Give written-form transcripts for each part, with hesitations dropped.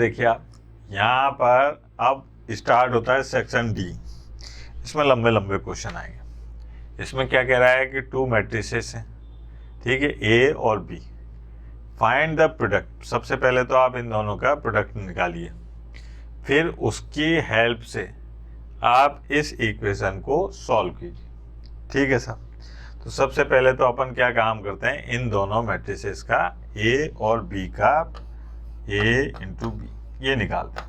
देखिए आप यहाँ पर अब स्टार्ट होता है सेक्शन डी। इसमें लंबे लंबे क्वेश्चन आएंगे। इसमें क्या कह रहा है कि टू मैट्रिसेस हैं, ठीक है, ए और बी। Find the product. सबसे पहले तो आप इन दोनों का प्रोडक्ट निकालिए, फिर उसकी हेल्प से आप इस इक्वेशन को सॉल्व कीजिए, ठीक है सर। तो सबसे पहले तो अपन क्या काम करते हैं, इन दोनों मैट्रिसेस का ए और बी का ए इंटू बी ये निकालते हैं।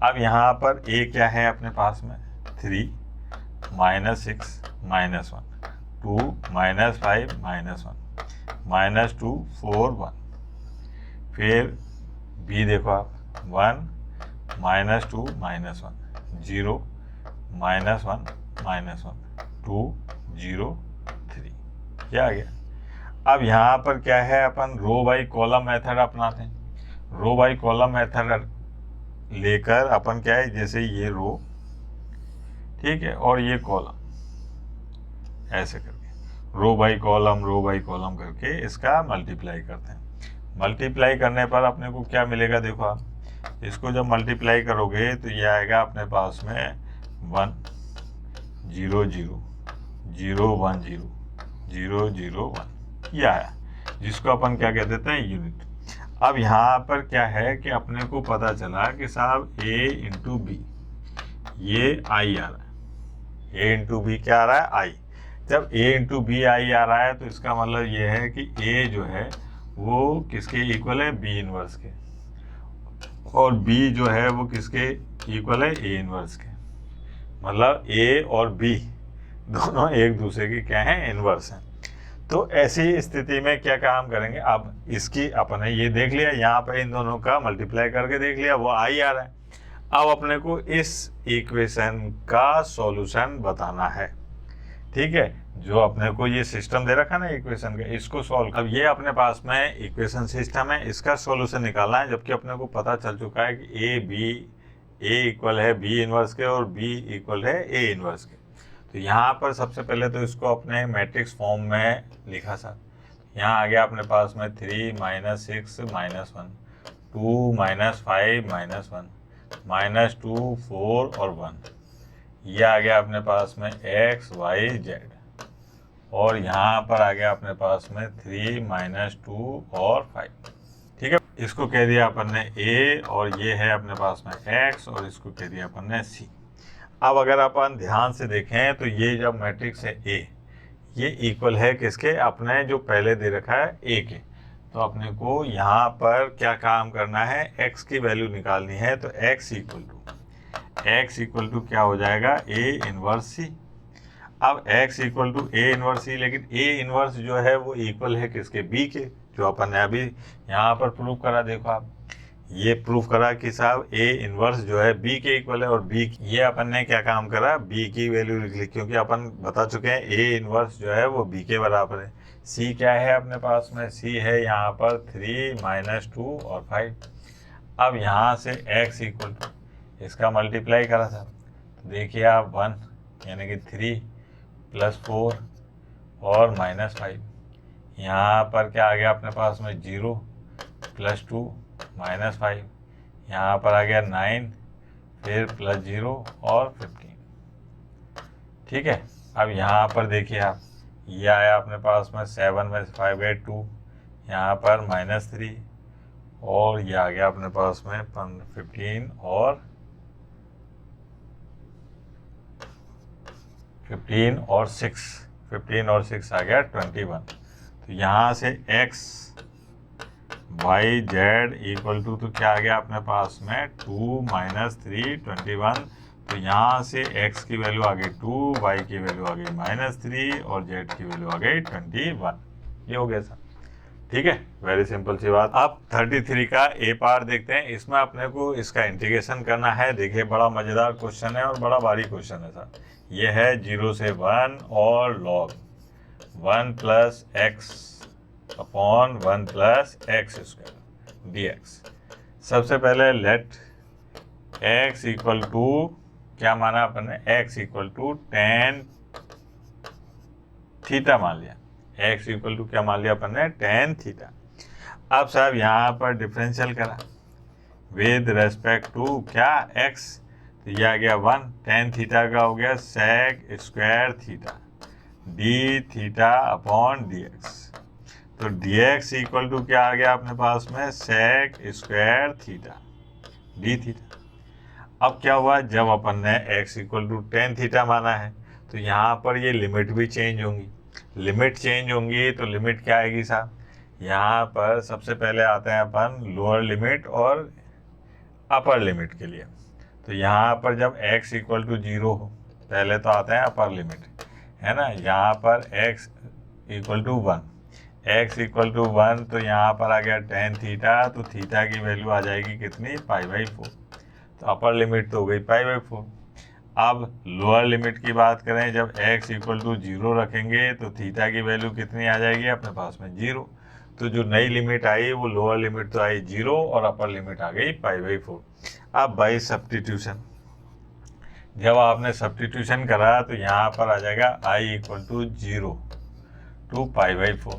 अब यहाँ पर ए क्या है अपने पास में 3 -6 -1 2 -5 -1 -2 4 1। फिर बी देखो आप 1 -2 -1 0 -1 -1 2 0 3 क्या आ गया। अब यहाँ पर क्या है, अपन रो बाई कॉलम मेथड अपनाते हैं। रो बाई कॉलम मेथड लेकर अपन क्या है, जैसे ये रो, ठीक है, और ये कॉलम, ऐसे करके रो बाई कॉलम करके इसका मल्टीप्लाई करते हैं। मल्टीप्लाई करने पर अपने को क्या मिलेगा, देखो आप इसको जब मल्टीप्लाई करोगे तो ये आएगा अपने पास में 1 0 0 0 1 0 0 0 1 ये आया, जिसको अपन क्या कह देते हैं, यूनिट। अब यहाँ पर क्या है कि अपने को पता चला कि साहब a इंटू बी ये आई आ रहा है। a इंटू बी क्या आ रहा है, आई। जब a इंटू बी आई आ रहा है तो इसका मतलब ये है कि a जो है वो किसके इक्वल है, b इनवर्स के, और b जो है वो किसके इक्वल है, a इनवर्स के। मतलब a और b दोनों एक दूसरे के क्या हैं, इनवर्स हैं। तो ऐसी स्थिति में क्या काम करेंगे, अब इसकी अपन ने ये देख लिया, यहाँ पे इन दोनों का मल्टीप्लाई करके देख लिया, वो आई आ रहा है। अब अपने को इस इक्वेशन का सॉल्यूशन बताना है, ठीक है। जो अपने को ये सिस्टम दे रखा है ना इक्वेशन का, इसको सॉल्व। अब ये अपने पास में इक्वेशन सिस्टम है, इसका सॉल्यूशन निकालना है। जबकि अपने को पता चल चुका है कि ए इक्वल है बी इनवर्स के और बी इक्वल है ए इनवर्स के। तो यहाँ पर सबसे पहले तो इसको अपने मैट्रिक्स फॉर्म में लिखा सर। यहाँ आ गया अपने पास में 3 -6 -1 2 -5 -1 -2 4 और 1। ये आ गया अपने पास में x y z, और यहाँ पर आ गया अपने पास में 3 -2 और 5, ठीक है। इसको कह दिया अपन ने a, और ये है अपने पास में x, और इसको कह दिया अपन ने c। अब अगर अपन ध्यान से देखें तो ये जब मैट्रिक्स है A, ये इक्वल है किसके, अपने जो पहले दे रखा है A के। तो अपने को यहाँ पर क्या काम करना है, x की वैल्यू निकालनी है। तो x इक्वल टू क्या हो जाएगा, A इनवर्स C। अब x equal to A inverse C, लेकिन A इनवर्स जो है वो इक्वल है किसके, B के, जो अपन ने अभी यहाँ पर प्रूव करा। देखो आप ये प्रूफ करा कि साहब a इनवर्स जो है b के इक्वल है, और b, ये अपन ने क्या काम करा, b की वैल्यू लिख ली, क्योंकि अपन बता चुके हैं a इनवर्स जो है वो b के बराबर है। c क्या है अपने पास में, c है यहाँ पर 3 -2 और 5। अब यहाँ से x इक्वल टू इसका मल्टीप्लाई करा था, तो देखिए आप 1 यानी कि 3 +4 और -5। यहाँ पर क्या आ गया अपने पास में 0 +2 -5। यहाँ पर आ गया 9, फिर +0 और 15, ठीक है। अब यहाँ पर देखिए आप, ये आया अपने पास में 7 में 5 गए 2, यहाँ पर -3, और ये आ गया अपने पास में 15 और 6 आ गया 21। तो यहाँ से x y z equal to, तो क्या आ गया अपने पास में 2 -3 21। तो यहाँ से x की वैल्यू आ गई 2, y की वैल्यू आ गई -3, और z की वैल्यू आ गई 21। ये हो गया सर, ठीक है, वेरी सिंपल सी बात। अब 33 का ए पार्ट देखते हैं। इसमें अपने को इसका इंटीग्रेशन करना है। देखिए बड़ा मज़ेदार क्वेश्चन है और बड़ा भारी क्वेश्चन है सर। ये है 0 से 1 और log 1 + x upon 1 + x² dx। सबसे पहले लेट x इक्वल टू, क्या माना अपन ने, x equal to tan theta मान लिया। x इक्वल टू क्या मान लिया अपन ने, tan थीटा। अब साहब यहाँ पर डिफरेंशियल करा, विद रेस्पेक्ट टू क्या x, तो ये आ गया 1, tan थीटा का हो गया sec square theta d theta upon d x. तो डी एक्स इक्वल टू क्या आ गया अपने पास में sec square theta d theta. अब क्या हुआ, जब अपन ने x equal to tan theta माना है तो यहाँ पर ये लिमिट भी चेंज होंगी। लिमिट चेंज होंगी तो लिमिट क्या आएगी साहब, यहाँ पर सबसे पहले आते हैं अपन लोअर लिमिट और अपर लिमिट के लिए। तो यहाँ पर जब x इक्वल टू 0 हो पहले तो आते हैं अपर लिमिट, है ना। यहाँ पर x equal to 1, x equal to 1 तो यहाँ पर आ गया tan थीटा, तो थीटा की वैल्यू आ जाएगी कितनी, π/4। तो अपर लिमिट तो हो गई π/4। अब लोअर लिमिट की बात करें, जब x इक्वल टू 0 रखेंगे तो थीटा की वैल्यू कितनी आ जाएगी अपने पास में 0। तो जो नई लिमिट आई वो लोअर लिमिट तो आई 0 और अपर लिमिट आ गई π/4। अब बाई सब्स्टिट्यूशन, जब आपने सब्स्टिट्यूशन करा तो यहाँ पर आ जाएगा i इक्वल टू 0 टू π/4,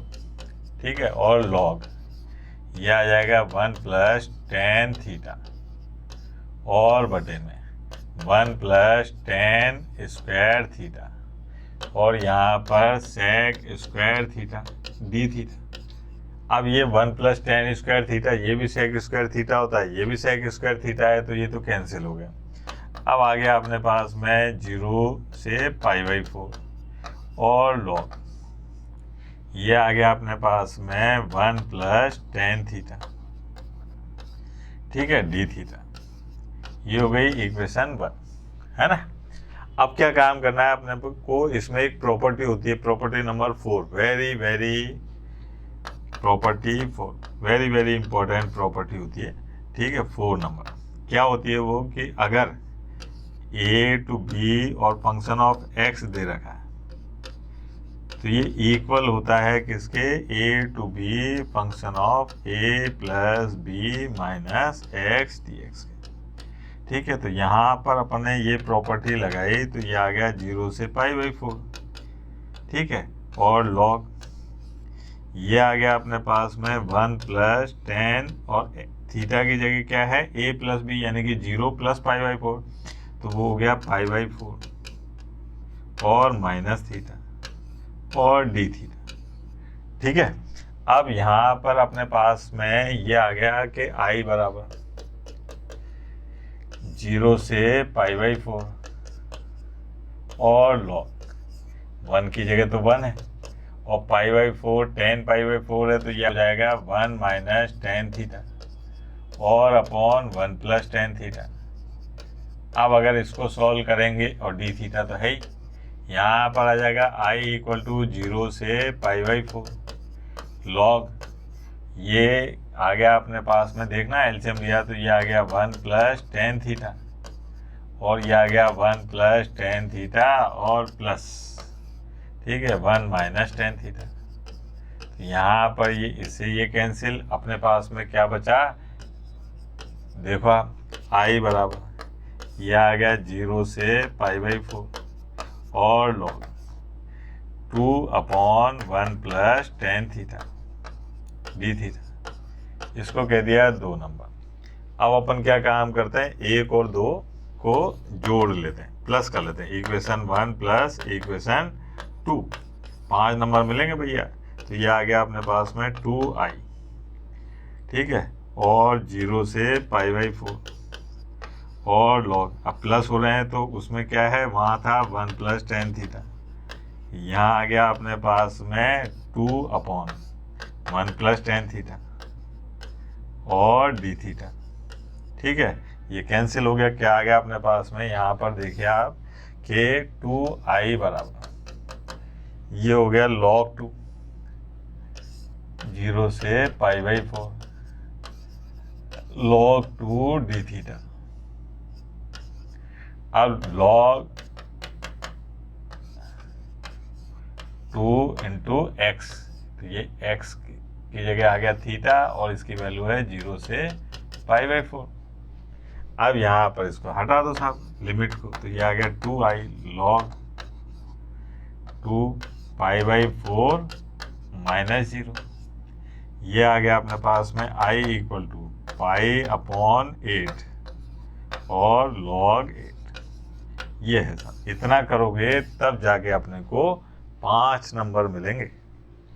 ठीक है। और लॉग ये आ जाएगा 1 प्लस tan थीटा और बटे में 1 प्लस tan स्क्वायर थीटा और यहाँ पर sec square theta d theta. अब ये 1 प्लस tan स्क्वायर थीटा, ये भी sec स्क्वायर थीटा होता है, ये भी sec स्क्वायर थीटा है, तो ये तो कैंसिल हो गया। अब आ गया अपने पास में 0 से π/4 और लॉग ये आ गया अपने पास में 1 प्लस tan थीटा, ठीक है, डी थीटा। ये हो गई इक्वेशन 1, है ना। अब क्या काम करना है अपने को, इसमें एक प्रॉपर्टी होती है, property number 4, very very important property होती है, ठीक है। 4 नंबर क्या होती है वो, कि अगर a टू b और फंक्शन ऑफ x दे रखा है तो ये इक्वल होता है किसके, a to b function of a plus b minus x dx के, ठीक है। तो यहाँ पर अपन ने ये प्रॉपर्टी लगाई तो ये आ गया 0 से π/4, ठीक है। और लॉग ये आ गया अपने पास में 1 प्लस tan और थीटा की जगह क्या है a प्लस b, यानी कि 0 प्लस π/4, तो वो हो गया π/4 और माइनस थीटा और डी थीटा, ठीक है। अब यहाँ पर अपने पास में ये आ गया कि i बराबर 0 से π/4 और लॉग 1 की जगह तो 1 है और π/4 tan π/4 है, तो ये हो जाएगा 1 माइनस tan थीटा और अपॉन 1 प्लस tan थीटा। अब अगर इसको सॉल्व करेंगे और डी थीटा तो है ही, यहाँ पर आ जाएगा i इक्वल टू 0 से π/4 लॉग ये आ गया अपने पास में, देखना एलसीएम लिया तो ये आ गया 1 प्लस tan थीटा और ये आ गया 1 प्लस tan थीटा और प्लस, ठीक है, 1 माइनस tan थीटा। तो यहाँ पर ये इससे ये कैंसिल, अपने पास में क्या बचा, देखो i बराबर ये आ गया 0 से π/4 और log 2 upon 1 plus tan theta d theta, इसको कह दिया 2 नंबर। अब अपन क्या काम करते हैं, 1 और 2 को जोड़ लेते हैं, प्लस कर लेते हैं, इक्वेशन 1 प्लस इक्वेशन 2, 5 नंबर मिलेंगे भैया। तो ये आ गया अपने पास में 2i, ठीक है, और 0 से π/4 और लॉग, अब प्लस हो रहे हैं तो उसमें क्या है, वहाँ था 1 प्लस tan थीटा, यहाँ आ गया अपने पास में 2 अपॉन 1 प्लस tan थीटा और डी थीटा, ठीक है। ये कैंसिल हो गया, क्या आ गया अपने पास में, यहाँ पर देखिए आप कि 2i बराबर ये हो गया log 2 0 से π/4 log 2 डी थीटा। अब log 2 इंटू एक्स, तो ये x की जगह आ गया थीटा और इसकी वैल्यू है 0 से π/4। अब यहाँ पर इसको हटा दो साहब लिमिट को, तो ये आ गया 2i log 2 π/4 माइनस 0। ये आ गया अपने पास में i इक्वल टू 5/8 और log 8, ये है सर। इतना करोगे तब जाके अपने को 5 नंबर मिलेंगे।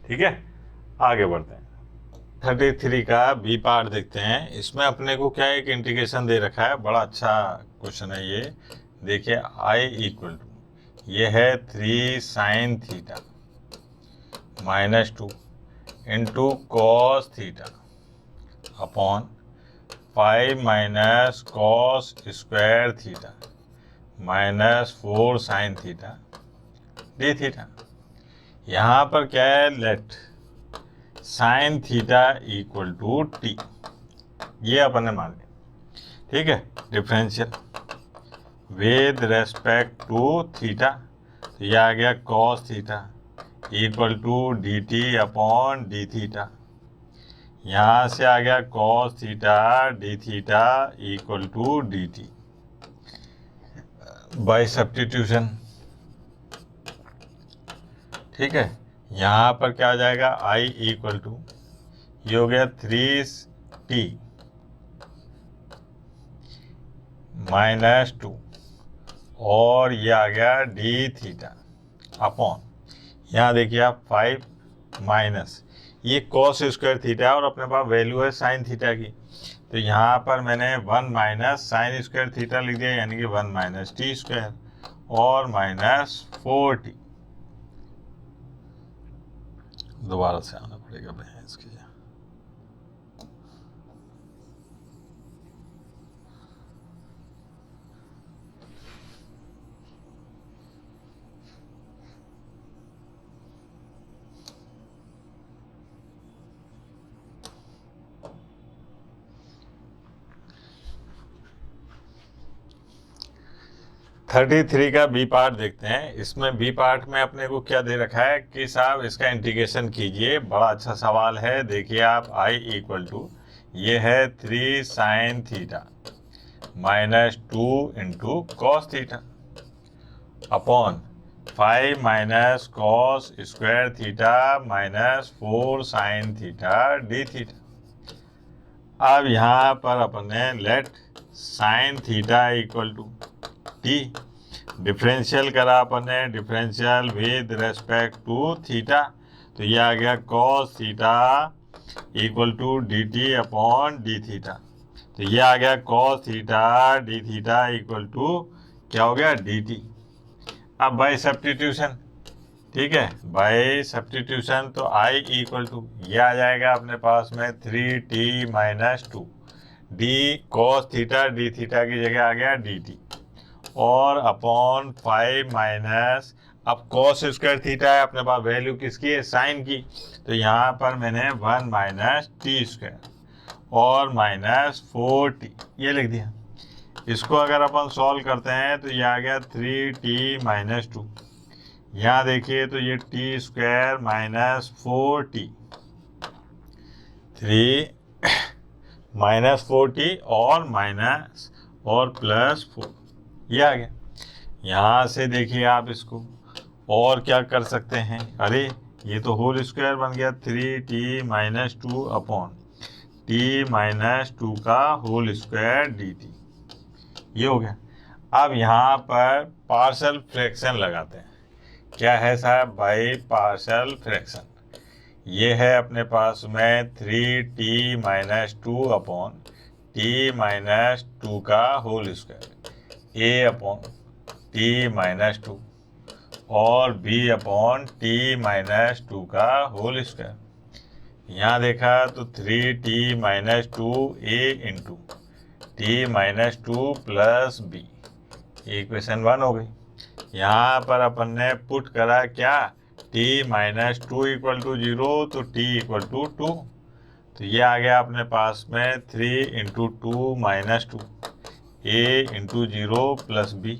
ठीक है, आगे बढ़ते हैं। 33 का बी पार्ट देखते हैं। इसमें अपने को क्या एक इंटीग्रेशन दे रखा है, बड़ा अच्छा क्वेश्चन है ये। देखिए आई इक्वल टू, ये है 3 sin theta -2 into cos theta upon 5 minus cos square theta -4 sin theta d theta. यहाँ पर क्या है, let sine theta equal to t, ये अपन ने मान लिया। ठीक है, differential with respect to theta, तो ये आ गया cos theta equal to d t upon d theta. यहाँ से आ गया cos theta d theta equal to d t by substitution. ठीक है, यहाँ पर क्या आ जाएगा, आई इक्वल टू, ये हो गया 3t -2 और ये आ गया डी थीटा अपॉन, यहाँ देखिए आप 5 माइनस ये कॉस स्क्वायर थीटा और अपने पास वैल्यू है साइन थीटा की, तो यहाँ पर मैंने 1 माइनस साइन स्क्वायर थीटा लिख दिया, यानी कि 1 माइनस टी स्क्वायर और -4t। दोबारा से आना पड़ेगा भैंस की। थर्टी थ्री का बी पार्ट देखते हैं। इसमें बी पार्ट में अपने को क्या दे रखा है कि साहब इसका इंटीग्रेशन कीजिए। बड़ा अच्छा सवाल है, देखिए आप आई इक्वल टू, ये है 3 sin theta -2 into cos theta upon 5 minus cos square theta -4 sin theta d theta. अब यहाँ पर अपने let sine theta equal to t, differential करा अपन ने, differential with respect to theta, तो ये आ गया cos theta equal to d t upon d theta, तो ये आ गया cos theta d theta equal to क्या हो गया, डी टी। अब बाई सब्स्टिट्यूशन, ठीक है, बाई सब्स्टिट्यूशन, तो आई इक्वल टू, ये आ जाएगा अपने पास में 3t -2 D cos theta d theta की जगह आ गया डी टी और अपॉन 5 माइनस, अब कॉस स्क्वायर थीटा है अपने पास, वैल्यू किसकी है, साइन की, तो यहाँ पर मैंने 1 माइनस टी स्क्वायर और -4t ये लिख दिया। इसको अगर अपन सॉल्व करते हैं तो ये आ गया 3t -2, यहाँ देखिए तो ये टी स्क्वायर -4t, 3 -4t और +4, ये आ गया। यहाँ से देखिए आप इसको और क्या कर सकते हैं, अरे ये तो होल स्क्वायर बन गया, 3t -2 अपॉन t -2 का होल स्क्वायर dt, ये हो गया। अब यहाँ पर पार्शियल फ्रैक्शन लगाते हैं। क्या है साहब, भाई पार्शियल फ्रैक्शन, ये है अपने पास में 3t -2 अपॉन t -2 का whole square, a upon t -2 और b अपॉन t -2 का होल स्क्वायर। यहाँ देखा तो 3t -2 a into t -2 plus b, equation 1 हो गई। यहाँ पर अपन ने पुट करा क्या, t -2 इक्वल टू 0 तो t इक्वल टू 2, तो ये आ गया अपने पास में 3 into 2 -2 a into 0 plus b,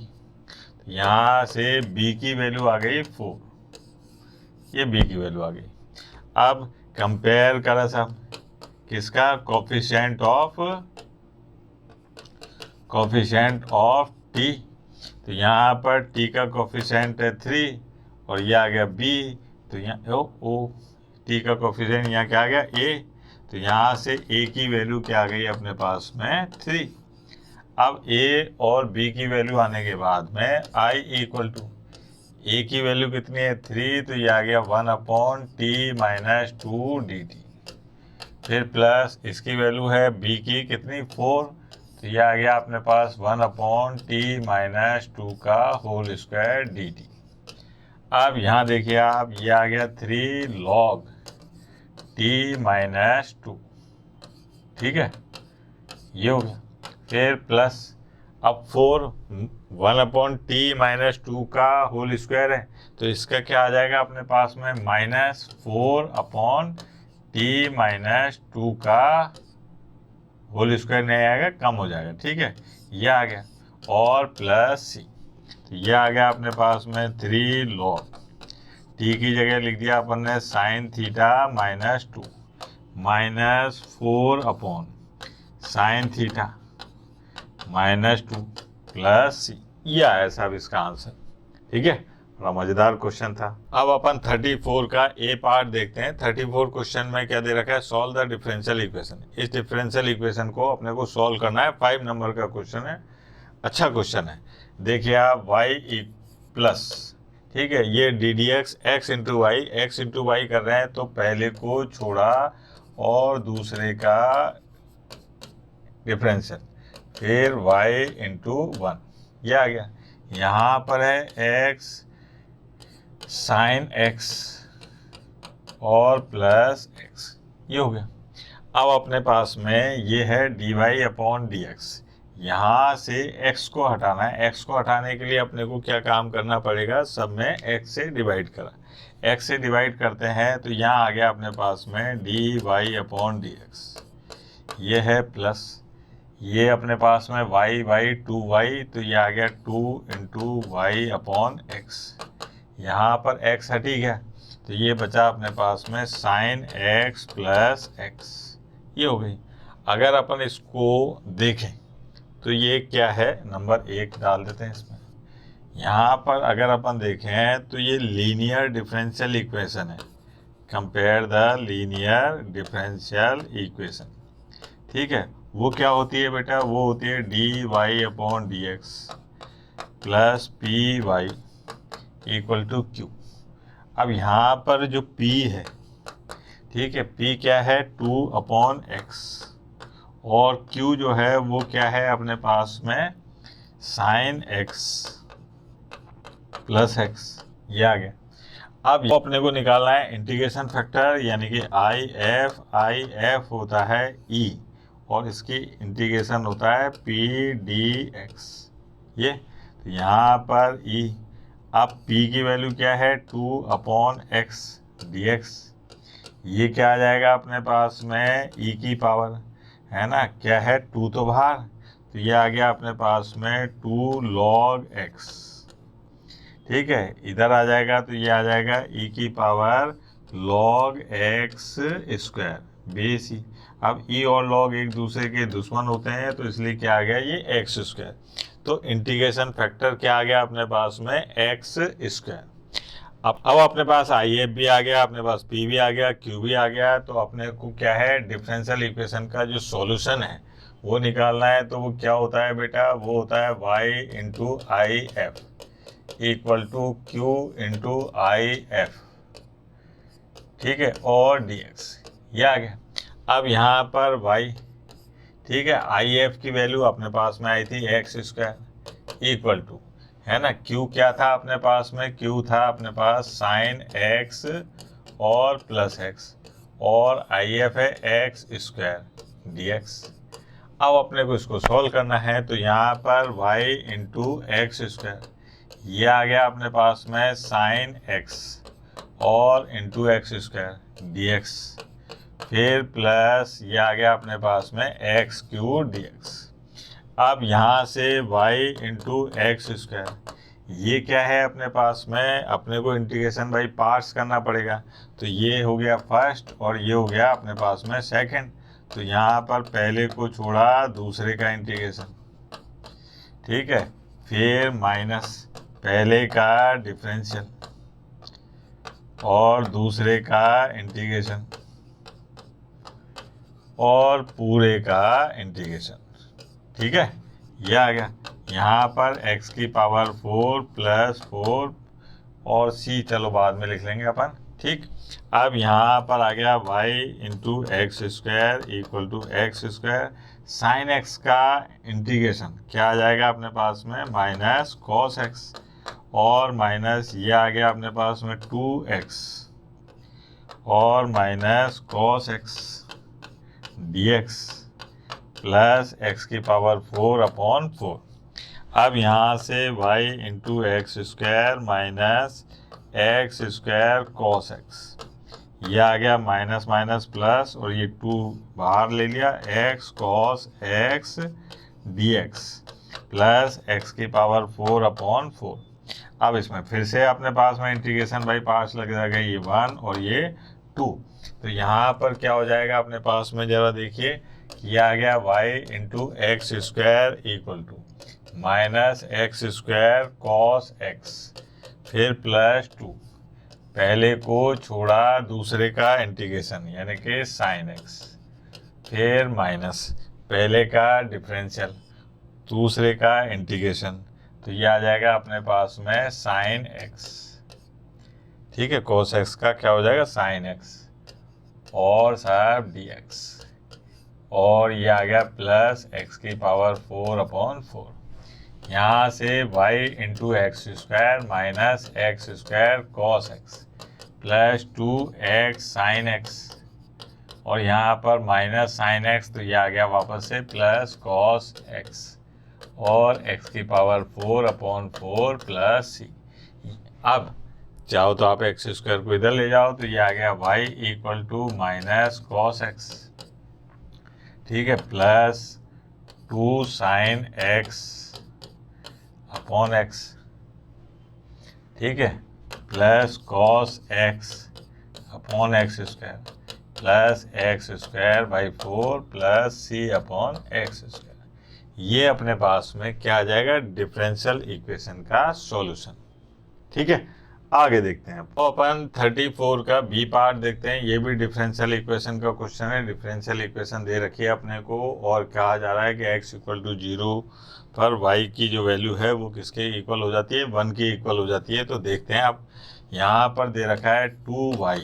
यहाँ से b की वैल्यू आ गई 4, ये b की वैल्यू आ गई। अब कंपेयर करा सब किसका, कोफिशिएंट ऑफ t, तो यहाँ पर t का कोफिशिएंट है 3 और ये आ गया b, तो यहाँ t का कोफिशिएंट यहाँ क्या आ गया a, तो यहाँ से a की वैल्यू क्या आ गई अपने पास में 3। अब a और b की वैल्यू आने के बाद में I इक्वल टू a की वैल्यू कितनी है 3, तो ये आ गया 1/t-2 dt। फिर प्लस इसकी वैल्यू है b की कितनी 4, तो ये आ गया अपने पास 1/t-2 का होल स्क्वायर dt। अब यहाँ देखिए आप, ये आ गया 3 log t-2, ठीक है, ये हो गया। फिर प्लस अब 4 1/t-2 का होल स्क्वायर है, तो इसका क्या आ जाएगा अपने पास में -4/t-2 का होल स्क्वायर नहीं आएगा, कम हो जाएगा, ठीक है, ये आ गया। और प्लस c, तो ये आ गया अपने पास में 3 log t की जगह लिख दिया अपन ने sin theta -2 -4/sin theta -2 plus c, ये आया साहब इसका आंसर, ठीक है। बड़ा मजेदार क्वेश्चन था। अब अपन 34 का ए पार्ट देखते हैं। 34 क्वेश्चन में क्या दे रखा है, सॉल्व द डिफरेंशियल इक्वेशन। इस डिफरेंशियल इक्वेशन को अपने को सॉल्व करना है। 5 नंबर का क्वेश्चन है, अच्छा क्वेश्चन है। देखिए आप y प्लस, ठीक है, ये d d x x into y कर रहे हैं, तो पहले को छोड़ा और दूसरे का डिफरेंशियल, फिर y इंटू 1, ये आ गया। यहाँ पर है x साइन x और प्लस x, ये हो गया। अब अपने पास में ये है dy/dx। यहाँ से x को हटाना है। x को हटाने के लिए अपने को क्या काम करना पड़ेगा, सब में x से डिवाइड करा, x से डिवाइड करते हैं, तो यहाँ आ गया अपने पास में dy/dx, ये है प्लस, ये अपने पास में y/2y, तो ये आ गया 2 इंटू y/x। यहाँ पर x हटी गया, तो ये बचा अपने पास में साइन x प्लस x, ये हो गई। अगर अपन इसको देखें तो ये क्या है, नंबर 1 डाल देते हैं इसमें। यहाँ पर अगर अपन देखें तो ये लीनियर डिफरेंशियल इक्वेशन है। Compare the linear differential equation, ठीक है। वो क्या होती है बेटा, वो होती है dy/dx plus py equal to q। अब यहाँ पर जो p है, ठीक है, p क्या है 2/x, और q जो है वो क्या है अपने पास में साइन x प्लस x, ये आ गया। अब अपने को निकालना है इंटीग्रेशन फैक्टर, यानी कि I होता है e, और इसकी इंटीग्रेशन होता है p dx, ये। तो यहाँ पर e, अब p की वैल्यू क्या है 2/x dx, ये क्या आ जाएगा अपने पास में e की पावर, है ना, क्या है 2 तो बाहर, तो ये आ गया अपने पास में 2 log x, ठीक है। इधर आ जाएगा तो ये आ जाएगा e की power log x square base e. अब e और log एक दूसरे के दुश्मन होते हैं, तो इसलिए क्या आ गया ये x स्क्वायर। तो इंटीग्रेशन फैक्टर क्या आ गया अपने पास में x स्क्वायर। अब अपने पास IF भी आ गया, अपने पास P भी आ गया, Q भी आ गया। तो अपने को क्या है, डिफरेंशियल इक्वेशन का जो सॉल्यूशन है वो निकालना है। तो वो क्या होता है बेटा, वो होता है y into IF equal to Q into IF, ठीक है, और dx, ये आ गया। अब यहाँ पर y, ठीक है, IF की वैल्यू अपने पास में आई थी x स्क्वायर इक्वल टू, है ना, Q क्या था अपने पास में, Q था अपने पास साइन x और प्लस x, और IF है x स्क्वायर dx। अब अपने को इसको सॉल्व करना है, तो यहाँ पर y इंटू एक्स स्क्वायर, ये आ गया अपने पास में साइन x और इंटू एक्स स्क्वायर dx, फिर प्लस ये आ गया अपने पास में x³ dx। अब यहाँ से y इंटू एक्स स्क्वायर, ये क्या है अपने पास में, अपने को इंटीग्रेशन बाई पार्ट्स करना पड़ेगा। तो ये हो गया फर्स्ट और ये हो गया अपने पास में सेकंड। तो यहाँ पर पहले को छोड़ा दूसरे का इंटीग्रेशन, ठीक है, फिर माइनस पहले का डिफरेंशियल और दूसरे का इंटीग्रेशन, और पूरे का इंटीग्रेशन। ठीक है, ये आ गया। यहाँ पर x की पावर 4 प्लस 4 और c चलो बाद में लिख लेंगे अपन। ठीक, अब यहाँ पर आ गया y into x square equal to x square sine x का इंटीग्रेशन क्या आ जाएगा अपने पास में, माइनस कॉस x, और माइनस ये आ गया अपने पास में 2x और minus cos x dx plus x की पावर 4 अपॉन 4। अब यहाँ से y into x square minus x square cos x, ये आ गया माइनस माइनस प्लस और ये 2 बाहर ले लिया, x cos x dx plus x की पावर 4 अपॉन 4। अब इसमें फिर से अपने पास में इंटीग्रेशन बाई पार्ट्स लग जाएगा, ये 1 और ये 2। तो यहाँ पर क्या हो जाएगा अपने पास में, जरा देखिए, ये आ गया y into x square equal to minus x square cos x फिर प्लस 2, पहले को छोड़ा दूसरे का इंटीग्रेशन यानी कि साइन x, फिर माइनस पहले का डिफरेंशियल दूसरे का इंटीग्रेशन, तो ये आ जाएगा अपने पास में साइन x। ठीक है, cos x का क्या हो जाएगा साइन x और सब dx, और ये आ गया प्लस x की पावर 4 अपॉन 4। यहाँ से y into x square minus x square cos x plus 2x sine x, और यहाँ पर माइनस साइन x, तो ये आ गया वापस से प्लस कॉस x और x की पावर 4 अपॉन 4 प्लस c। अब चाहो तो आप एक्स स्क्वायर को इधर ले जाओ, तो ये आ गया y equal to minus cos x, ठीक है, plus 2 sine x upon x, ठीक है, plus cos x upon x square plus x square by 4 plus c upon x square. ये अपने पास में क्या आ जाएगा, डिफरेंशियल इक्वेशन का सॉल्यूशन। ठीक है, आगे देखते हैं। तो अपन 34 का बी पार्ट देखते हैं। ये भी डिफरेंशियल इक्वेशन का क्वेश्चन है। डिफरेंशियल इक्वेशन दे रखी है अपने को और कहा जा रहा है कि x इक्वल टू 0 पर y की जो वैल्यू है वो किसके इक्वल हो जाती है, 1 की इक्वल हो जाती है। तो देखते हैं आप, यहाँ पर दे रखा है 2y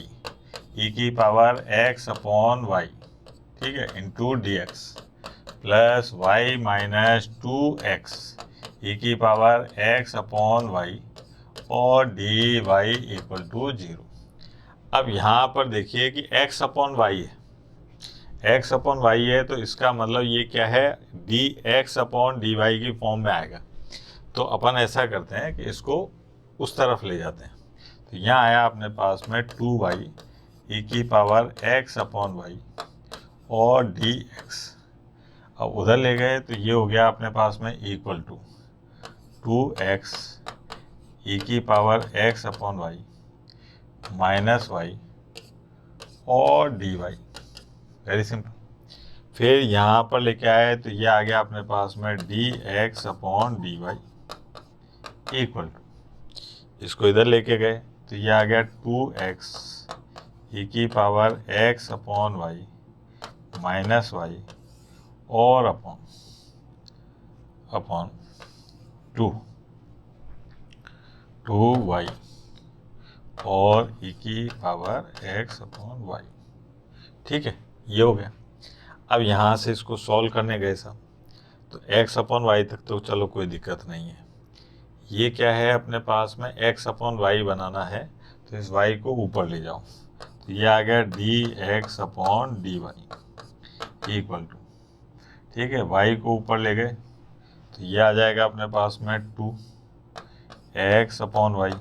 e की पावर x अपॉन y, ठीक है, into dx plus y minus 2x e की पावर x अपॉन y और dy इक्वल टू 0। अब यहाँ पर देखिए कि x अपॉन y है, x अपॉन y है, तो इसका मतलब ये क्या है, dx अपॉन dy की फॉर्म में आएगा। तो अपन ऐसा करते हैं कि इसको उस तरफ ले जाते हैं। तो यहाँ आया अपने पास में 2y e की पावर x अपॉन y और dx, अब उधर ले गए तो ये हो गया अपने पास में इक्वल टू 2x e की power x upon y minus y और dy, वेरी सिंपल। फिर यहाँ पर लेके आए तो ये आ गया अपने पास में dx upon dy equal to, इसको इधर लेके गए तो ये आ गया 2x e की power x upon y minus y और अपॉन 2y और e की पावर x अपॉन y। ठीक है, ये हो गया। अब यहाँ से इसको सॉल्व करने गए सब, तो x अपॉन y तक तो चलो कोई दिक्कत नहीं है। ये क्या है अपने पास में, x अपॉन y बनाना है, तो इस y को ऊपर ले जाओ, तो ये आ गया dx upon dy equal to, ठीक है, y को ऊपर ले गए तो ये आ जाएगा अपने पास में 2x अपॉन y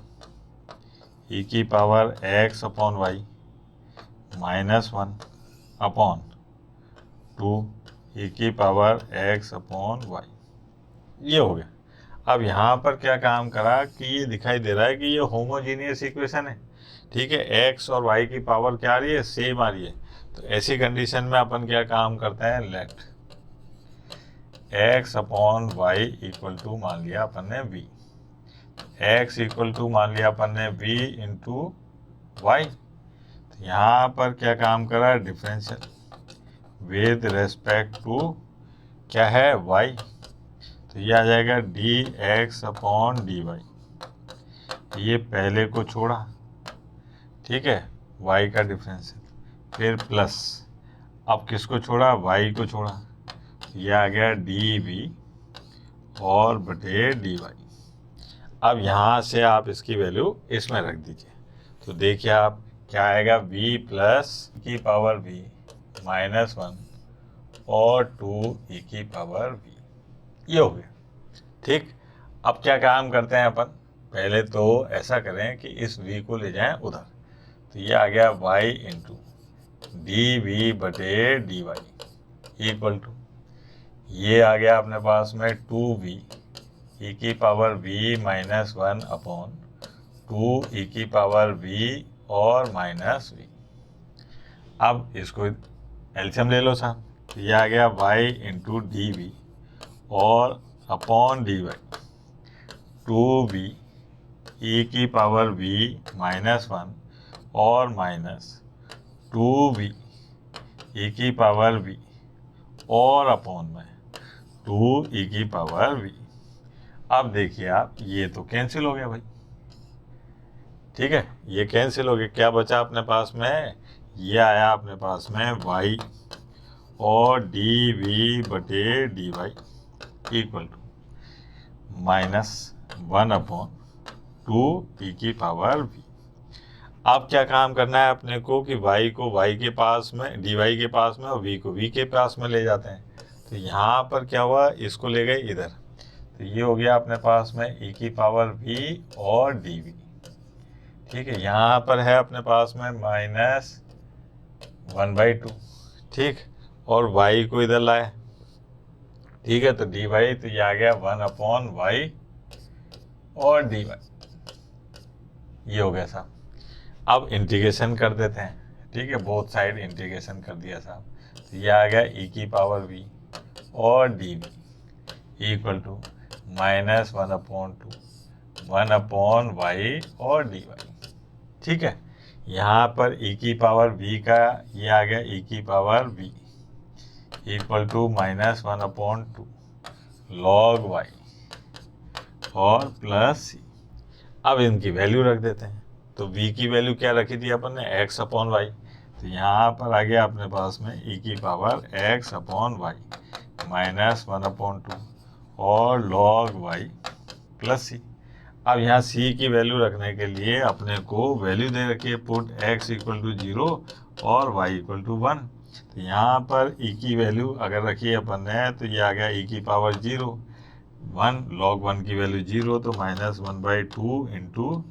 e की power x upon y minus 1 upon 2 e की पावर x अपॉन y। ये हो गया। अब यहाँ पर क्या काम करा कि ये दिखाई दे रहा है कि ये होमोजीनियस इक्वेशन है, ठीक है, x और y की पावर क्या आ रही है, सेम आ रही है। तो ऐसी कंडीशन में अपन क्या काम करते हैं, let x upon y equal to मान लिया अपन ने v, x इक्वल टू मान लिया अपन ने v इंटू y। तो यहाँ पर क्या काम करा, डिफरेंशियल, विद रेस्पेक्ट टू क्या है y, तो ये आ जाएगा dx/dy। ये पहले को छोड़ा, ठीक है, y का डिफरेंस है, फिर प्लस, अब किसको छोड़ा, y को छोड़ा, ये आ गया dv और बटे dy। अब यहाँ से आप इसकी वैल्यू इसमें रख दीजिए, तो देखिए आप क्या आएगा, v प्लस की पावर v माइनस 1 और 2 e की पावर v, ये हो गया। ठीक, अब क्या काम करते हैं अपन, पहले तो ऐसा करें कि इस v को ले जाएं उधर, तो ये आ गया y इंटू dv बटे dy इक्वल टू, ये आ गया अपने पास में 2v e की power v minus 1 upon 2 e की पावर v और माइनस v। अब इसको एलसीएम ले लो साहब, तो ये आ गया y इंटू डी वी और upon d y, 2v e की पावर v माइनस 1 और माइनस 2v e की पावर v और अपॉन में 2 e की पावर v। अब देखिए आप, ये तो कैंसिल हो गया भाई, ठीक है, ये कैंसिल हो गया, क्या बचा अपने पास में, ये आया अपने पास में y और डी वी बटे d y equal to minus 1 upon 2 e की पावर v। अब क्या काम करना है अपने को कि y को y के पास में, dy के पास में और v को v के पास में ले जाते हैं, तो यहाँ पर क्या हुआ, इसको ले गए इधर, तो ये हो गया अपने पास में e की पावर v और dv। ठीक है, यहाँ पर है अपने पास में माइनस 1/2, ठीक, और y को इधर लाए, ठीक है, तो dy, तो ये आ गया 1 अपॉन y और dy, ये हो गया साहब। अब इंटीग्रेशन कर देते हैं, ठीक है, बोथ साइड इंटीग्रेशन कर दिया साहब, तो ये आ गया e की पावर v और dv equal to minus 1 upon y और dy। ठीक है, यहाँ पर e की पावर v का ये आ गया e की power v equal to minus 1 upon 2 log y और प्लस c। अब इनकी वैल्यू रख देते हैं, तो v की वैल्यू क्या रखी थी अपन ने, x अपॉन वाई, तो यहाँ पर आ गया अपने पास में e की power x upon y minus 1 upon 2 और लॉग y प्लस c। अब यहाँ c की वैल्यू रखने के लिए अपने को वैल्यू दे रखी है, पुट x इक्वल टू 0 और y इक्वल टू 1, तो यहाँ पर e की वैल्यू अगर रखी है अपन ने, तो ये आ गया e की पावर 0 1 लॉग 1 की वैल्यू 0, तो माइनस 1/2 इंटू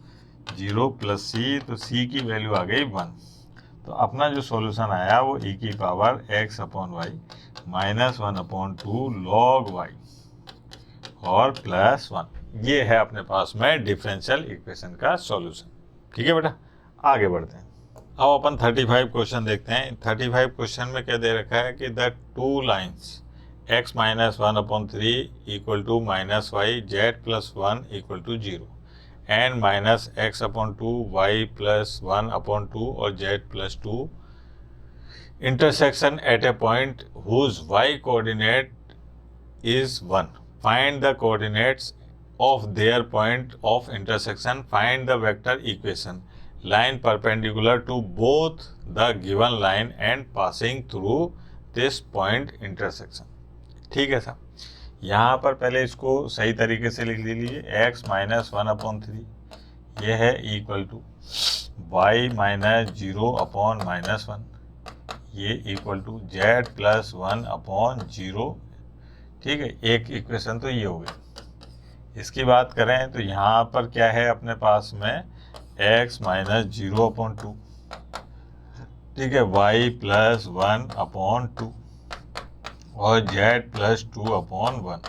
0 प्लस c, तो c की वैल्यू आ गई 1। तो अपना जो सॉल्यूशन आया वो e की power x upon y minus 1 upon 2 log y और प्लस 1, ये है अपने पास में डिफरेंशियल इक्वेशन का सॉल्यूशन। ठीक है बेटा, आगे बढ़ते हैं। अब अपन 35 क्वेश्चन देखते हैं। 35 क्वेश्चन में क्या दे रखा है कि the two lines x minus 1 upon 3 equal to minus y z plus 1 equal to 0 and minus x upon 2 y plus 1 upon 2 और z plus 2 intersection at a point whose y coordinate is 1. Find the coordinates of their point of intersection. Find the vector equation. Line perpendicular to both the given line and passing through this point intersection. ठीक है साहब, यहाँ पर पहले इसको सही तरीके से लिख लीजिए, x माइनस 1 अपॉन 3 ये है equal to y minus 0 upon minus 1, ये equal to z plus 1 upon 0। ठीक है, एक इक्वेशन तो ये हो गई। इसकी बात करें तो यहाँ पर क्या है अपने पास में x माइनस 0 अपॉन 2, ठीक है, y प्लस 1 अपॉन 2 और z प्लस 2 अपॉन 1,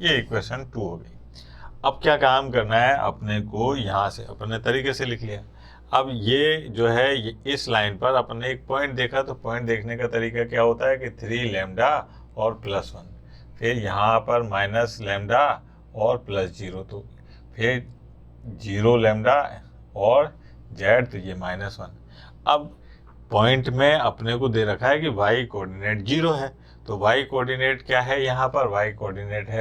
ये इक्वेशन 2 हो गई। अब क्या काम करना है अपने को, यहाँ से अपने तरीके से लिख लिया। अब ये जो है ये इस लाइन पर अपने एक पॉइंट देखा, तो पॉइंट देखने का तरीका क्या होता है कि 3 लैम्डा और प्लस 1, फिर यहाँ पर माइनस लैम्डा और प्लस 0, तो फिर 0 लैम्डा और z, तो ये माइनस 1। अब पॉइंट में अपने को दे रखा है कि y कोऑर्डिनेट 0 है, तो y कोऑर्डिनेट क्या है यहाँ पर, y कोऑर्डिनेट है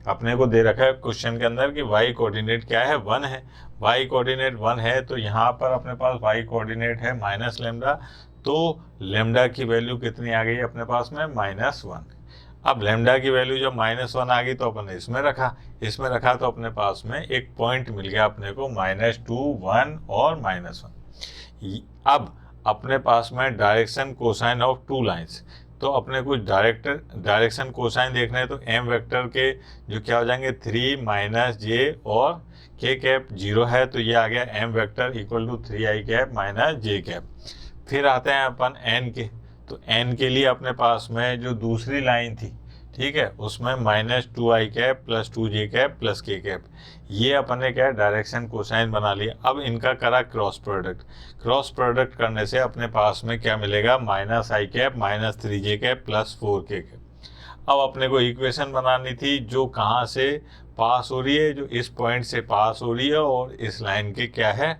अपने को दे रखा है क्वेश्चन के अंदर कि y कोऑर्डिनेट क्या है, 1 है। y कोऑर्डिनेट 1 है तो यहाँ पर अपने पास y कोऑर्डिनेट है माइनस लेमडा, तो लेमडा की वैल्यू कितनी आ गई अपने पास में, -1। अब लेमडा की वैल्यू जब -1 आ गई तो अपन ने इसमें रखा तो अपने पास में एक पॉइंट मिल गया अपने को, -2, 1 और -1। अब अपने पास में direction cosine of two lines, तो अपने को डायरेक्शन कोसाइन देखना है तो m वेक्टर के जो क्या हो जाएंगे, 3 -j और k कैप 0 है, तो ये आ गया m vector equal to 3i cap -j cap. फिर आते हैं अपन n के, तो n के लिए अपने पास में जो दूसरी लाइन थी, ठीक है, उसमें -2i cap plus 2j cap plus k cap, ये अपन ने क्या डायरेक्शन कोसाइन बना लिया। अब इनका करा क्रॉस प्रोडक्ट करने से अपने पास में क्या मिलेगा, -i cap -3j cap plus 4k cap. अब अपने को इक्वेशन बनानी थी जो कहाँ से पास हो रही है, जो इस पॉइंट से पास हो रही है और इस लाइन के क्या है,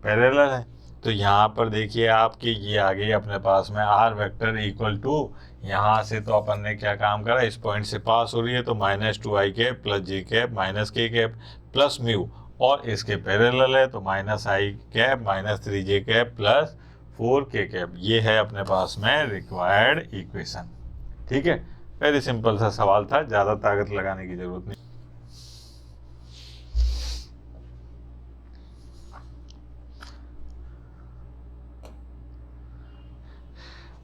पैरेलल है। तो यहाँ पर देखिए आपके ये आ गई अपने पास में r वेक्टर इक्वल टू, यहाँ से तो अपन ने क्या काम करा, इस पॉइंट से पास हो रही है तो -2i cap plus j cap minus k cap plus mu, और इसके पैरेलल है तो -i cap -3j cap plus 4k cap. ये है अपने पास में रिक्वायर्ड इक्वेशन। ठीक है, वेरी सिंपल सा सवाल था, ज़्यादा ताकत लगाने की जरूरत नहीं।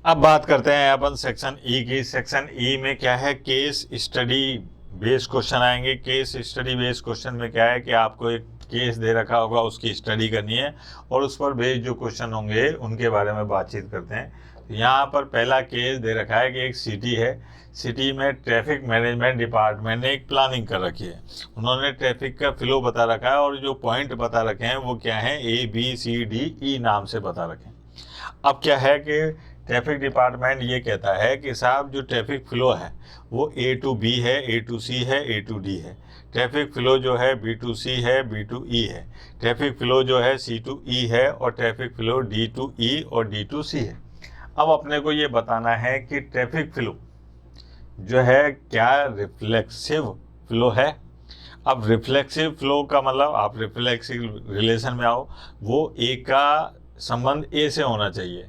अब बात करते हैं अपन सेक्शन ई की। सेक्शन ई में क्या है, केस स्टडी बेस्ड क्वेश्चन आएंगे। केस स्टडी बेस्ड क्वेश्चन में क्या है कि आपको एक केस दे रखा होगा, उसकी स्टडी करनी है और उस पर बेस्ड जो क्वेश्चन होंगे उनके बारे में बातचीत करते हैं। तो यहाँ पर पहला केस दे रखा है कि एक सिटी है, सिटी में ट्रैफिक मैनेजमेंट डिपार्टमेंट ने एक प्लानिंग कर रखी है। उन्होंने ट्रैफिक का फ्लो बता रखा है और जो पॉइंट बता रखे हैं वो क्या है, ABCDE नाम से बता रखे हैं। अब क्या है कि ट्रैफिक डिपार्टमेंट ये कहता है कि साहब जो ट्रैफिक फ्लो है वो A to B है, A to C है, A to D है। ट्रैफिक फ्लो जो है B to C है, B to E है। ट्रैफिक फ्लो जो है C to E है और traffic flow D to E और D to C है। अब अपने को ये बताना है कि ट्रैफिक फ्लो जो है क्या रिफ्लेक्सिव फ्लो है। अब रिफ्लेक्सिव फ्लो का मतलब, आप रिफ्लेक्सिव रिलेशन में आओ, वो A का संबंध A से होना चाहिए,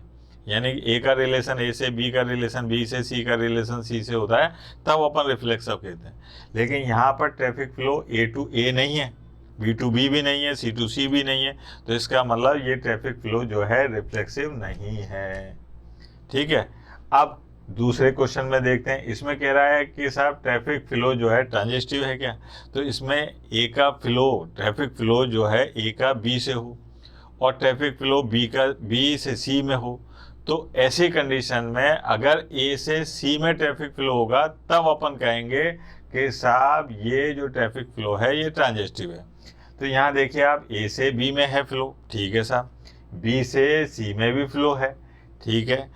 यानी A का रिलेशन A से, B का रिलेशन B से, C का रिलेशन C से होता है, तब अपन रिफ्लेक्सिव कहते हैं। लेकिन यहाँ पर traffic flow A to A नहीं है, B to B भी नहीं है, C to C भी नहीं है, तो इसका मतलब ये ट्रैफिक फ्लो जो है रिफ्लेक्सिव नहीं है। ठीक है, अब दूसरे क्वेश्चन में देखते हैं। इसमें कह रहा है कि साहब ट्रैफिक फ्लो जो है ट्रांजिस्टिव है क्या, तो इसमें A का फ्लो, ट्रैफिक फ्लो जो है A का B से हो और ट्रैफिक फ्लो B का B से C में हो, तो ऐसी कंडीशन में अगर A से C में ट्रैफिक फ्लो होगा तब अपन कहेंगे कि साहब ये जो ट्रैफिक फ्लो है ये ट्रांजिस्टिव है। तो यहाँ देखिए आप, A से B में है फ्लो, ठीक है साहब, B से C में भी फ्लो है, ठीक है।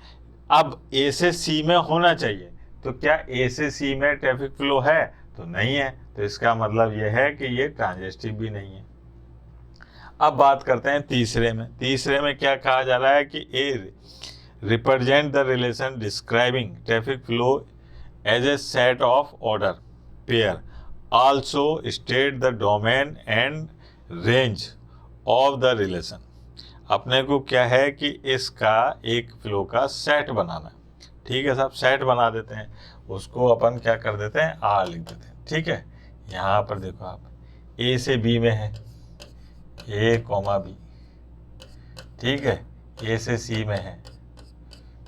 अब A से C में होना चाहिए, तो क्या A से C में ट्रैफिक फ्लो है, तो नहीं है, तो इसका मतलब यह है कि ये ट्रांजिस्टिव भी नहीं है। अब बात करते हैं तीसरे में। तीसरे में क्या कहा जा रहा है कि A represent the relation describing traffic flow as a set of order pair, also state the domain and range of the relation। अपने को क्या है कि इसका एक फ्लो का सेट बनाना है, ठीक है साहब, सेट बना देते हैं, उसको अपन क्या कर देते हैं, R लिख देते हैं। ठीक है, यहाँ पर देखो आप, A से B में है, A, B, ठीक है, A से C में है,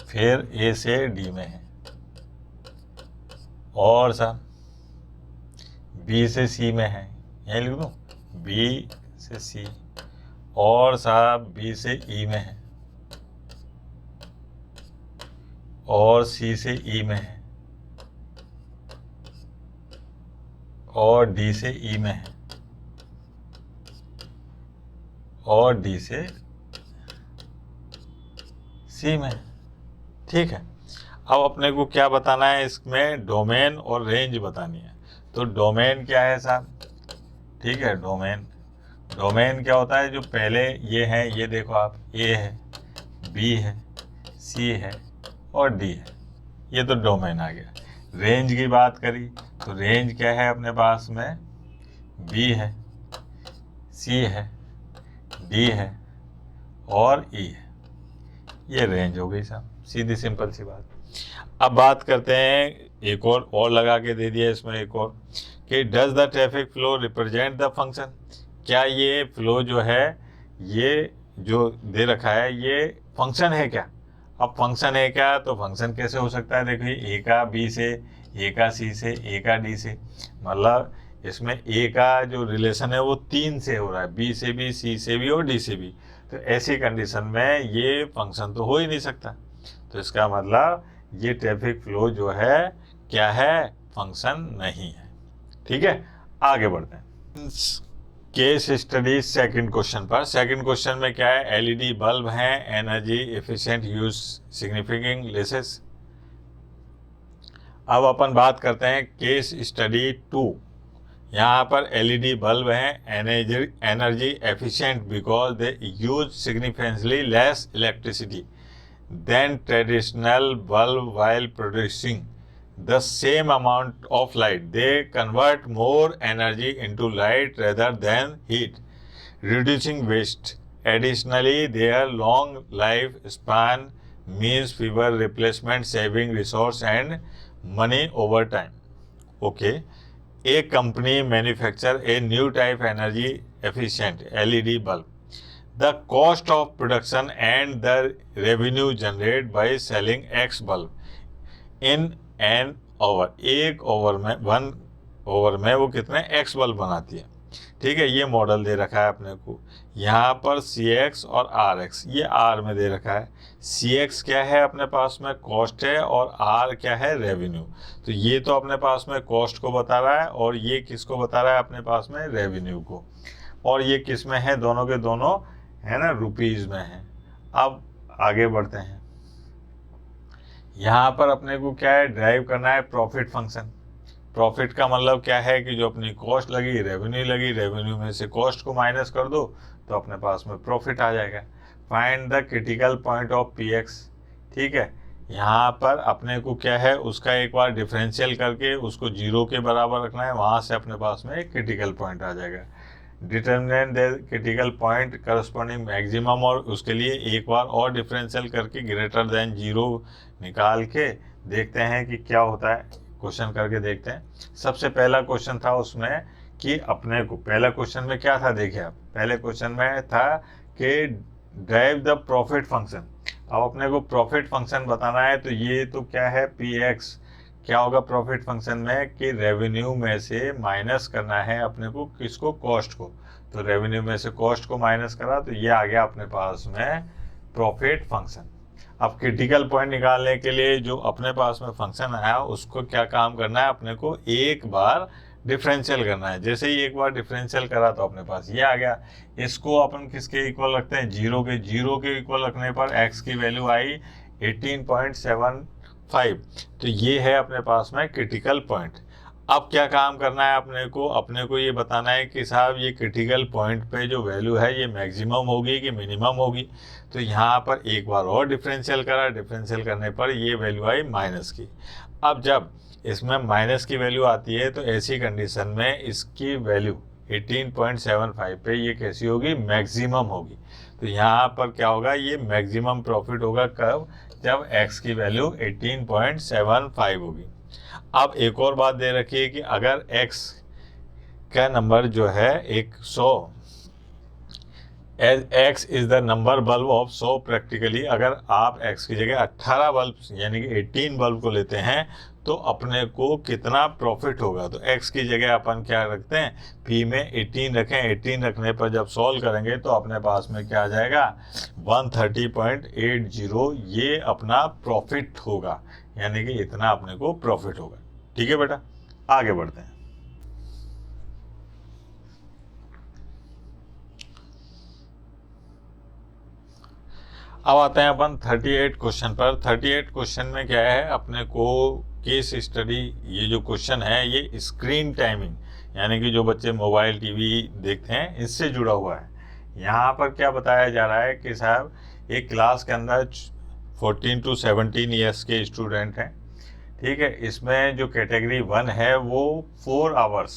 फिर A से D में है, और साहब B से C में है, यहीं लिख दूँ, B से C, और साहब B से E में है, और C से E में है, और D से E में है, और D से C में है। ठीक है, अब अपने को क्या बताना है, इसमें डोमेन और रेंज बतानी है। तो डोमेन क्या है साहब, ठीक है, डोमेन क्या होता है, जो पहले ये है, ये देखो आप, ए है, बी है, सी है और डी है, ये तो डोमेन आ गया। रेंज की बात करी तो रेंज क्या है अपने पास में, बी है, सी है, डी है और ई है, ये रेंज हो गई साहब, सीधी सिंपल सी बात। अब बात करते हैं, एक और लगा के दे दिया इसमें एक और, कि does the traffic flow represent the function, क्या ये फ्लो जो है, ये जो दे रखा है ये फंक्शन है क्या। अब फंक्शन है क्या, तो फंक्शन कैसे हो सकता है, देखिए ए का बी से, ए का सी से, ए का डी से, मतलब इसमें ए का जो रिलेशन है वो 3 से हो रहा है, बी से भी, सी से भी और डी से भी। तो ऐसी कंडीशन में ये फंक्शन तो हो ही नहीं सकता। तो इसका मतलब ये ट्रैफिक फ्लो जो है क्या है, फंक्शन नहीं है। ठीक है, आगे बढ़ते हैं केस स्टडी सेकंड क्वेश्चन पर। सेकंड क्वेश्चन में क्या है, एलईडी बल्ब है, energy efficient use significant laces. अब अपन बात करते हैं केस स्टडी 2। यहाँ पर एलईडी बल्ब हैं, energy efficient because they use significantly less electricity than traditional bulb while producing the same amount of light. They convert more energy into light rather than heat, reducing waste. Additionally, their long lifespan means fewer replacement, saving resource and money over time. Okay. A company manufacture a new type energy efficient LED bulb. The cost of production and the revenue generated by selling X bulb in an hour. एक over में, 1 over में वो कितने X bulb बनाती है। ठीक है, ये मॉडल दे रखा है अपने को। यहाँ पर CX और RX, ये R में दे रखा है। CX क्या है अपने पास में, कॉस्ट है, और R क्या है, रेवेन्यू। तो ये तो अपने पास में कॉस्ट को बता रहा है और ये किसको बता रहा है अपने पास में, रेवेन्यू को। और ये किस में है, दोनों के दोनों है ना, रुपीज़ में है। अब आगे बढ़ते हैं, यहाँ पर अपने को क्या है, ड्राइव करना है प्रॉफिट फंक्शन। प्रॉफिट का मतलब क्या है कि जो अपनी कॉस्ट लगी, रेवेन्यू लगी, रेवेन्यू में से कॉस्ट को माइनस कर दो तो अपने पास में प्रॉफिट आ जाएगा। Find the critical point of PX। ठीक है, यहाँ पर अपने को क्या है, उसका एक बार डिफरेंशियल करके उसको 0 के बराबर रखना है, वहाँ से अपने पास में एक क्रिटिकल पॉइंट आ जाएगा। Determinate the critical point corresponding maximum, और उसके लिए एक बार और डिफरेंशियल करके ग्रेटर देन 0 निकाल के देखते हैं कि क्या होता है। क्वेश्चन करके देखते हैं। सबसे पहला क्वेश्चन था उसमें कि अपने को, पहला क्वेश्चन में क्या था, देखिए आप, पहले क्वेश्चन में था कि ड्राइव द प्रॉफिट फंक्शन। अब अपने को प्रॉफिट फंक्शन बताना है, तो ये तो क्या है, PX। क्या होगा प्रॉफिट फंक्शन में कि रेवेन्यू में से माइनस करना है अपने को, किसको, कॉस्ट को। तो रेवेन्यू में से कॉस्ट को माइनस करा तो ये आ गया अपने पास में प्रॉफिट फंक्शन। अब क्रिटिकल पॉइंट निकालने के लिए जो अपने पास में फंक्शन आया उसको क्या काम करना है, अपने को एक बार डिफरेंशियल करना है। जैसे ही एक बार डिफरेंशियल करा तो अपने पास ये आ गया। इसको अपन किसके इक्वल रखते हैं, 0 के। 0 के इक्वल रखने पर x की वैल्यू आई 18.75। तो ये है अपने पास में क्रिटिकल पॉइंट। अब क्या काम करना है अपने को ये बताना है कि साहब ये क्रिटिकल पॉइंट पे जो वैल्यू है ये मैक्सिमम होगी कि मिनिमम होगी। तो यहाँ पर एक बार और डिफरेंशियल करा, डिफरेंशियल करने पर ये वैल्यू आई माइनस की। अब जब इसमें माइनस की वैल्यू आती है तो ऐसी कंडीशन में इसकी वैल्यू 18.75 पे ये कैसी होगी, मैक्सिमम होगी। तो यहाँ पर क्या होगा, ये मैक्सिमम प्रॉफिट होगा कब, जब x की वैल्यू 18.75 होगी। अब एक और बात दे रखी है कि अगर x का नंबर जो है 100, as x is the number bulb of 100, practically अगर आप x की जगह 18 बल्ब यानी कि 18 बल्ब को लेते हैं तो अपने को कितना प्रॉफिट होगा। तो x की जगह अपन क्या रखते हैं, p में 18 रखें। 18 रखने पर जब सॉल्व करेंगे तो अपने पास में क्या आ जाएगा, 130.80, ये अपना प्रॉफिट होगा, यानी कि इतना अपने को प्रॉफिट होगा। ठीक है बेटा, आगे बढ़ते हैं। अब आते हैं अपन 38 क्वेश्चन पर। 38 क्वेश्चन में क्या है, अपने को केस स्टडी, ये जो क्वेश्चन है ये स्क्रीन टाइमिंग यानी कि जो बच्चे मोबाइल टीवी देखते हैं इससे जुड़ा हुआ है। यहाँ पर क्या बताया जा रहा है कि साहब एक क्लास के अंदर 14 to 17 ईयर्स के स्टूडेंट हैं, ठीक है। इसमें जो कैटेगरी 1 है वो 4 आवर्स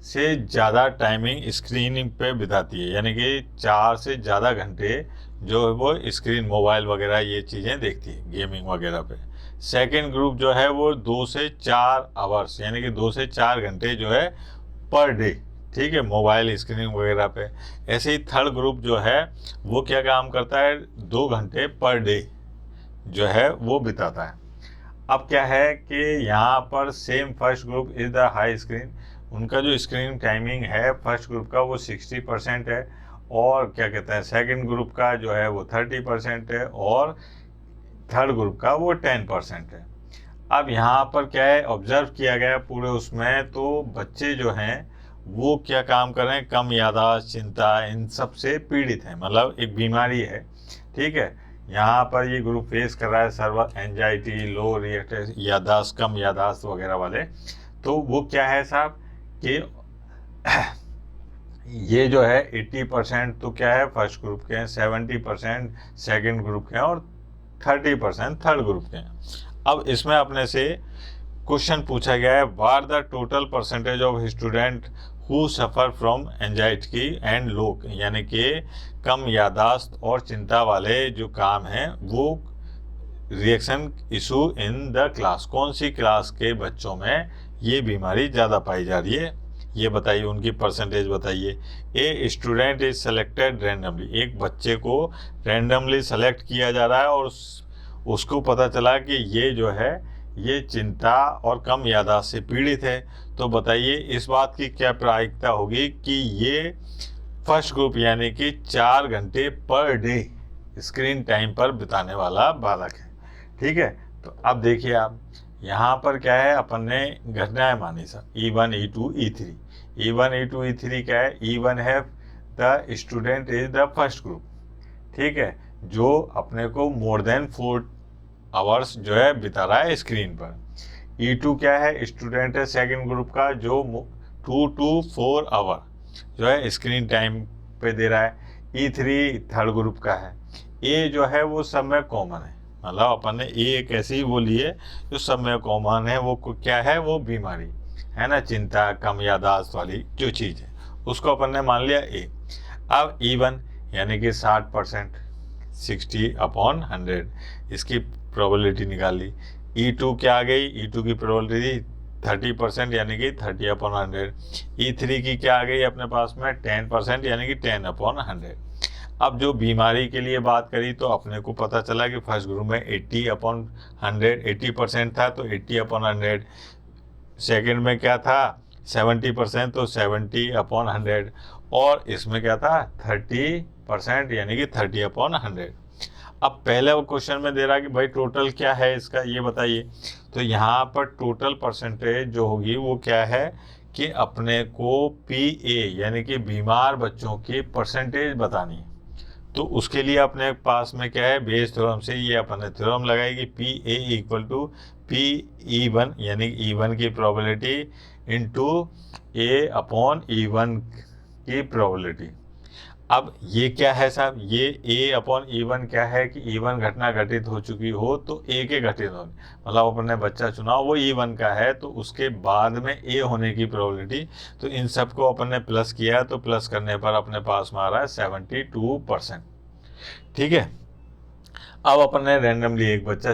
से ज़्यादा टाइमिंग स्क्रीन पे बिताती है, यानी कि 4 से ज़्यादा घंटे जो है वो स्क्रीन मोबाइल वगैरह ये चीज़ें देखती है गेमिंग वगैरह पे। सेकंड ग्रुप जो है वो 2 से 4 आवर्स यानी कि 2 से 4 घंटे जो है पर डे, ठीक है, मोबाइल स्क्रीन वगैरह पे। ऐसे ही थर्ड ग्रुप जो है वो क्या काम करता है, 2 घंटे पर डे जो है वो बिताता है। अब क्या है कि यहाँ पर same first group is the high screen, उनका जो स्क्रीन टाइमिंग है फर्स्ट ग्रुप का वो 60% है, और क्या कहते हैं सेकंड ग्रुप का जो है वो 30% है, और थर्ड ग्रुप का वो 10% है। अब यहाँ पर क्या है ऑब्जर्व किया गया पूरे उसमें, तो बच्चे जो हैं वो क्या काम कर रहे हैं, कम याददाश्त, चिंता, इन सब से पीड़ित हैं, मतलब एक बीमारी है, ठीक है। यहाँ पर ये ग्रुप फेस कर रहा है सर्वर एंजाइटी, लो रिएक्टिव याददाश्त, कम याददाश्त वगैरह वाले। तो वो क्या है साहब कि ये जो है 80% तो क्या है फर्स्ट ग्रुप के हैं, 70% सेकंड ग्रुप के हैं, और 30% थर्ड ग्रुप के हैं। अब इसमें अपने से क्वेश्चन पूछा गया है, what the total percentage of student who suffer from anxiety and low, यानी कि कम याददाश्त और चिंता वाले जो काम हैं वो reaction issue in the class, कौन सी क्लास के बच्चों में ये बीमारी ज़्यादा पाई जा रही है, ये बताइए, उनकी परसेंटेज बताइए। A student is selected randomly, एक बच्चे को रैंडमली सेलेक्ट किया जा रहा है और उसको पता चला कि ये जो है ये चिंता और कम याददाश्त से पीड़ित है। तो बताइए इस बात की क्या प्रायिकता होगी कि ये फर्स्ट ग्रुप यानी कि 4 घंटे पर डे स्क्रीन टाइम पर बिताने वाला बालक है, ठीक है। तो अब देखिए आप यहाँ पर क्या है, अपन ने घटनाएं मानी sir E1 E2 E3। E1 E2 E3 क्या है, E1 है the student is the first group, ठीक है, जो अपने को मोर देन 4 आवर्स जो है बिता रहा है स्क्रीन पर। E2 क्या है, स्टूडेंट है सेकंड ग्रुप का जो 2 to 4 आवर जो है स्क्रीन टाइम पे दे रहा है। E3 थर्ड ग्रुप का है। ए जो है वो सब में कॉमन है, मतलब अपन ने एक ऐसी वो ली है जो सब में कॉमन है, वो क्या है, वो बीमारी है ना, चिंता, कम याददाश्त वाली जो चीज़ है उसको अपन ने मान लिया ए। अब E1 यानी कि 60%, 60/100, इसकी प्रोबेबिलिटी निकाल ली। E2 क्या आ गई, E2 की प्रोबेबिलिटी 30% यानी कि 30/100। E3 की क्या आ गई अपने पास में 10% यानी कि 10/100। अब जो बीमारी के लिए बात करी तो अपने को पता चला कि फर्स्ट ग्रुप में 80/100 80% था, तो 80/100। सेकंड में क्या था 70%, तो 70/100, और इसमें क्या था 30% यानी कि 30/100। अब पहले वो क्वेश्चन में दे रहा कि भाई टोटल क्या है इसका, ये बताइए। तो यहाँ पर टोटल परसेंटेज जो होगी वो क्या है कि अपने को PA यानी कि बीमार बच्चों की परसेंटेज बतानी है। तो उसके लिए अपने पास में क्या है, बेस थ्योरम से ये अपन ने थ्योरम लगाई कि PA = PE1 यानी E1 की प्रोबेबिलिटी इंटू A/E1 की प्रोबेबिलिटी। अब ये क्या है साहब, ये A/E1 क्या है कि E1 घटना घटित हो चुकी हो तो A के घटित होने, मतलब अपन ने बच्चा चुना वो E1 का है तो उसके बाद में A होने की प्रोबेबिलिटी। तो इन सब को अपन ने प्लस किया, तो प्लस करने पर अपने पास में आ रहा है 72%, ठीक है। अब अपन ने रैंडमली एक बच्चा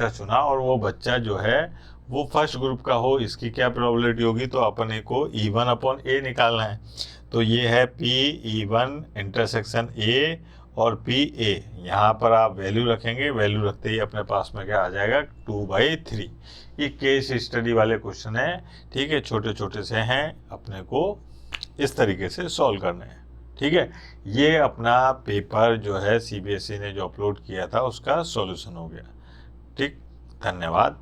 चुना और वो बच्चा जो है वो फर्स्ट ग्रुप का हो, इसकी क्या प्रोबेबिलिटी होगी, तो अपने को E1/A निकालना है। तो ये है PE1 इंटरसेक्शन A और PA, यहाँ पर आप वैल्यू रखेंगे, वैल्यू रखते ही अपने पास में क्या आ जाएगा 2/3। ये केस स्टडी वाले क्वेश्चन है, ठीक है, छोटे छोटे से हैं, अपने को इस तरीके से सॉल्व करने हैं, ठीक है। ये अपना पेपर जो है CBSE ने जो अपलोड किया था उसका सॉल्यूशन हो गया, ठीक, धन्यवाद।